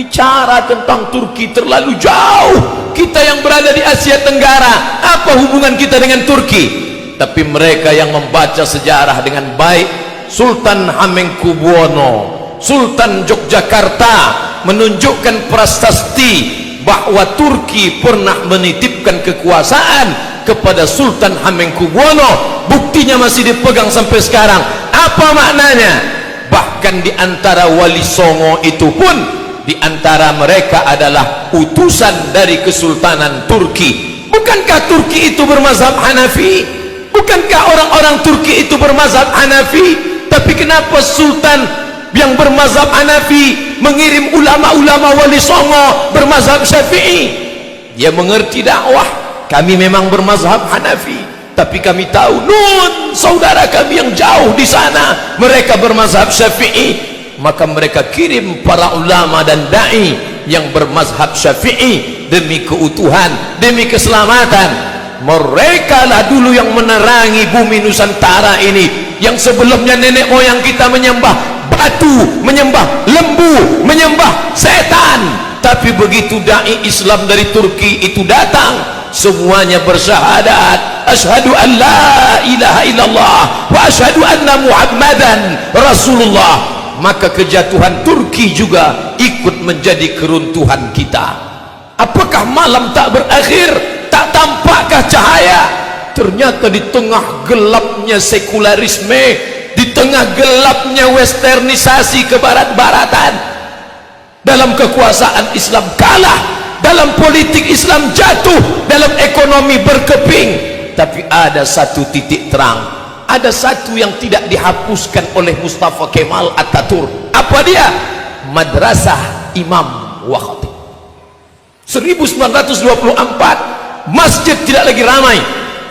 bicara tentang Turki terlalu jauh. Kita yang berada di Asia Tenggara, apa hubungan kita dengan Turki? Tapi mereka yang membaca sejarah dengan baik, Sultan Hamengkubuwono, Sultan Yogyakarta menunjukkan prasasti bahwa Turki pernah menitipkan kekuasaan kepada Sultan Hamengkubuwono. Buktinya masih dipegang sampai sekarang. Apa maknanya? Bahkan di antara Wali Songo itu pun, di antara mereka adalah utusan dari Kesultanan Turki. Bukankah Turki itu bermazhab Hanafi? Bukankah orang-orang Turki itu bermazhab Hanafi? Tapi kenapa Sultan yang bermazhab Hanafi mengirim ulama-ulama Wali Songo bermazhab Syafi'i? Dia mengerti dakwah. Kami memang bermazhab Hanafi, tapi kami tahu nun saudara kami yang jauh di sana mereka bermazhab Syafi'i. Maka mereka kirim para ulama dan dai yang bermazhab Syafi'i demi keutuhan, demi keselamatan. Mereka lah dulu yang menerangi bumi Nusantara ini, yang sebelumnya nenek moyang kita menyembah batu, menyembah lembu, menyembah setan. Tapi begitu dai Islam dari Turki itu datang, semuanya bersyahadat asyhadu an la ilaha illallah wa asyhadu anna muhammadan rasulullah. Maka kejatuhan Turki juga ikut menjadi keruntuhan kita. Apakah malam tak berakhir? Tak tampakkah cahaya? Ternyata di tengah gelapnya sekularisme, di tengah gelapnya westernisasi kebarat-baratan, dalam kekuasaan Islam kalah, dalam politik Islam jatuh, dalam ekonomi berkeping. Tapi ada satu titik terang, ada satu yang tidak dihapuskan oleh Mustafa Kemal Atatürk. Apa dia? Madrasah Imam wa Khatib. 1924 masjid tidak lagi ramai,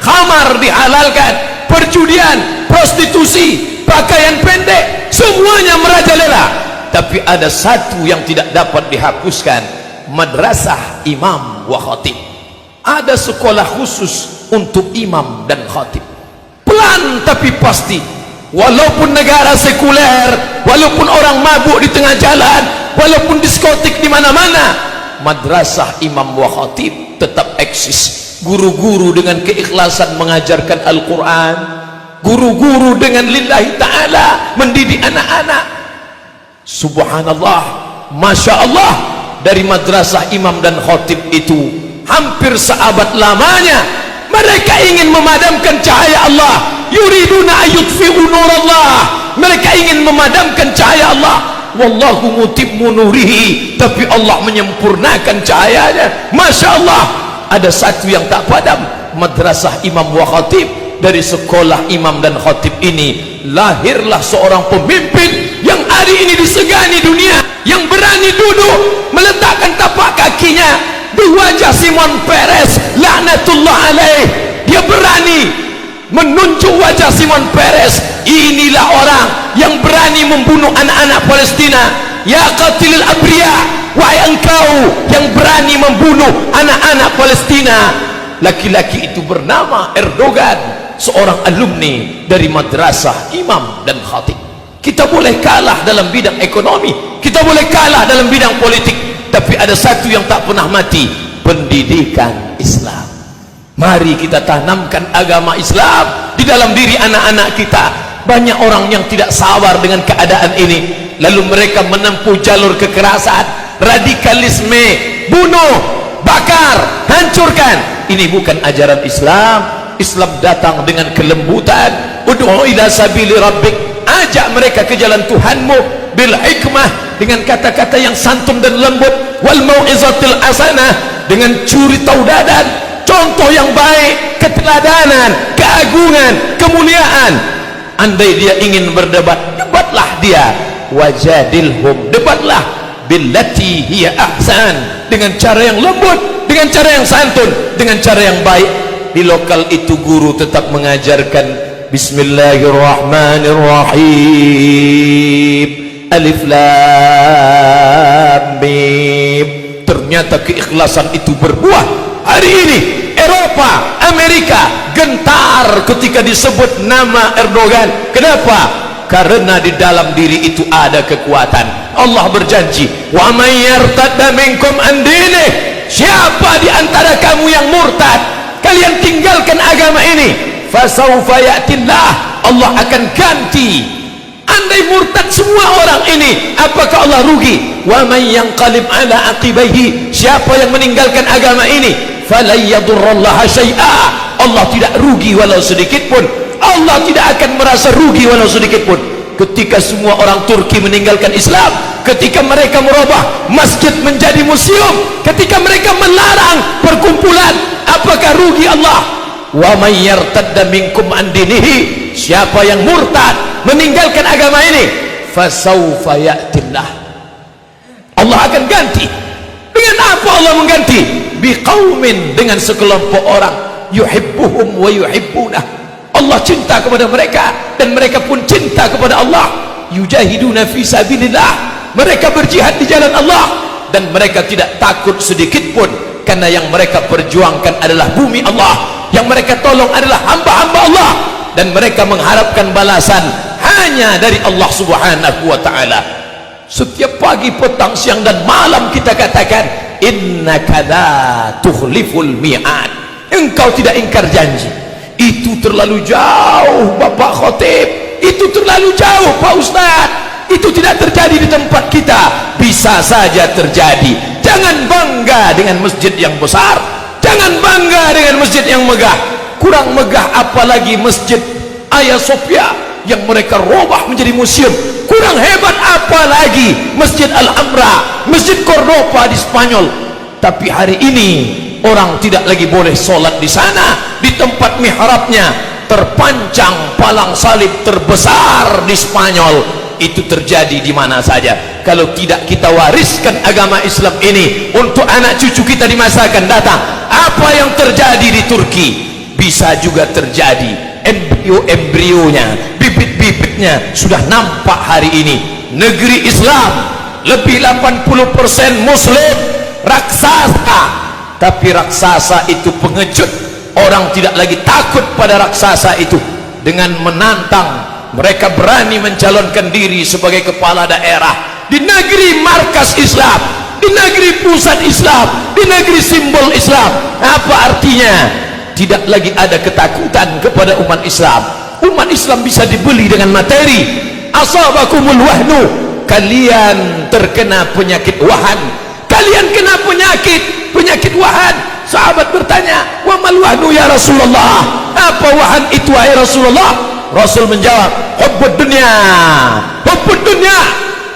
khamar dihalalkan, perjudian, prostitusi, pakaian pendek, semuanya merajalela. Tapi ada satu yang tidak dapat dihapuskan, Madrasah Imam wa Khatib. Ada sekolah khusus untuk imam dan khatib. Pelan tapi pasti. Walaupun negara sekuler, walaupun orang mabuk di tengah jalan, walaupun diskotik di mana-mana, Madrasah Imam wa Khatib tetap eksis. Guru-guru dengan keikhlasan mengajarkan Al-Quran, guru-guru dengan lillahi ta'ala mendidik anak-anak. Subhanallah, Masya Allah, dari Madrasah Imam dan Khatib itu hampir seabad lamanya mereka ingin memadamkan cahaya Allah. Yuriduna ayutfi'u nurallah, mereka ingin memadamkan cahaya Allah. Wallahu mutimmu nurihi, tapi Allah menyempurnakan cahayanya. Masya Allah, ada satu yang tak padam, Madrasah Imam wa Khatib. Dari sekolah imam dan khatib ini lahirlah seorang pemimpin yang hari ini disegani dunia, yang berani duduk meletakkan tapak kakinya di wajah Simon Peres laknatullah alaih. Dia berani menunjuk wajah Simon Peres. Inilah orang yang berani membunuh anak-anak Palestina. Ya qatilul abriya, wahai engkau yang berani membunuh anak-anak Palestina. Laki-laki itu bernama Erdogan, seorang alumni dari Madrasah Imam dan Khatib. Kita boleh kalah dalam bidang ekonomi, kita boleh kalah dalam bidang politik, tapi ada satu yang tak pernah mati, pendidikan Islam. Mari kita tanamkan agama Islam di dalam diri anak-anak kita. Banyak orang yang tidak sabar dengan keadaan ini, lalu mereka menempuh jalur kekerasan, radikalisme, bunuh, bakar, hancurkan. Ini bukan ajaran Islam. Islam datang dengan kelembutan. Ud'u ila sabili rabbik, ajak mereka ke jalan Tuhanmu bil hikmah, dengan kata-kata yang santun dan lembut, wal mau'izatil hasanah, dengan curi taudadan, contoh yang baik, keteladanan, keagungan, kemuliaan. Andai dia ingin berdebat, debatlah dia. Wajadilhum, debatlah billati hiya ahsan, dengan cara yang lembut, dengan cara yang santun, dengan cara yang baik. Di lokal itu guru tetap mengajarkan Bismillahirrahmanirrahim, Alif Lam Mim. Ternyata keikhlasan itu berbuah. Hari ini Eropa, Amerika gentar ketika disebut nama Erdogan. Kenapa? karena di dalam diri itu ada kekuatan. Allah berjanji, wa may yartadda minkum an dinih, siapa di antara kamu yang murtad, kalian tinggalkan agama ini, fasawfa ya'tillah, Allah akan ganti. Andai murtad semua orang ini, apakah Allah rugi? Wa may yanqalib ala aqibaihi, siapa yang meninggalkan agama ini, falan yadurrallaha syai'a, Allah tidak rugi walau sedikit pun. Allah tidak akan merasa rugi walau sedikit pun. Ketika semua orang Turki meninggalkan Islam, ketika mereka merubah masjid menjadi museum, ketika mereka melarang perkumpulan, apakah rugi Allah? Wa may yartadda minkum an dinihi, siapa yang murtad meninggalkan agama ini, fasawfa ya'tillah, Allah akan ganti. Dengan apa Allah mengganti? Biqaumin, dengan sekelompok orang, yuhibbuhum wa yuhibbunah, Allah cinta kepada mereka dan mereka pun cinta kepada Allah. Yujahiduna fi sabilillah, mereka berjihad di jalan Allah dan mereka tidak takut sedikit pun, karena yang mereka perjuangkan adalah bumi Allah, yang mereka tolong adalah hamba-hamba Allah, dan mereka mengharapkan balasan hanya dari Allah subhanahu wa ta'ala. Setiap pagi, petang, siang dan malam kita katakan, innaka la tukhliful mi'ad, engkau tidak ingkar janji. Itu terlalu jauh Bapak Khotib, itu terlalu jauh Pak Ustadz, itu tidak terjadi di tempat kita. Bisa saja terjadi. Jangan bangga dengan masjid yang besar, jangan bangga dengan masjid yang megah. Kurang megah apalagi masjid Hagia Sophia yang mereka robah menjadi museum. Kurang hebat apalagi masjid Al-Hamra, masjid Cordoba di Spanyol. Tapi hari ini orang tidak lagi boleh sholat di sana. Di tempat mihrabnya terpancang palang salib terbesar di Spanyol. Itu terjadi di mana saja. Kalau tidak kita wariskan agama Islam ini untuk anak cucu kita di masa akan datang, apa yang terjadi di Turki bisa juga terjadi. Embrio-embrionya, bibit-bibitnya sudah nampak hari ini. Negeri Islam lebih 80% Muslim, raksasa. Tapi raksasa itu pengecut. Orang tidak lagi takut pada raksasa itu. Dengan menantang, mereka berani mencalonkan diri sebagai kepala daerah di negeri markas Islam, di negeri pusat Islam, di negeri simbol Islam. Apa artinya? Tidak lagi ada ketakutan kepada umat Islam. Umat Islam bisa dibeli dengan materi. Asabakumul wahnu, kalian terkena penyakit wahan, kalian kena penyakit wahan. Sahabat bertanya, wa mal wahnu ya Rasulullah, apa wahan itu wahai Rasulullah? Rasul menjawab, hubbud dunya, hubbud dunya,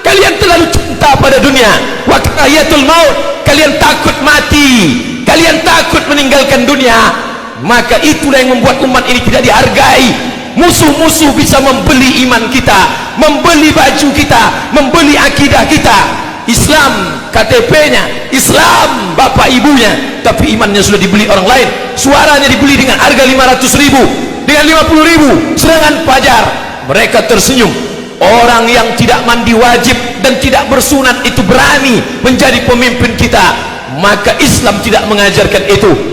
kalian terlalu cinta pada dunia. Wa karahiyatul maut, kalian takut mati, kalian takut meninggalkan dunia. Maka itulah yang membuat umat ini tidak dihargai. Musuh-musuh bisa membeli iman kita, membeli baju kita, membeli akidah kita. Islam KTP-nya, Islam bapak ibunya, tapi imannya sudah dibeli orang lain. Suaranya dibeli dengan harga 500.000, dengan 50.000 serangan fajar. Mereka tersenyum. Orang yang tidak mandi wajib dan tidak bersunat itu berani menjadi pemimpin kita. Maka Islam tidak mengajarkan itu.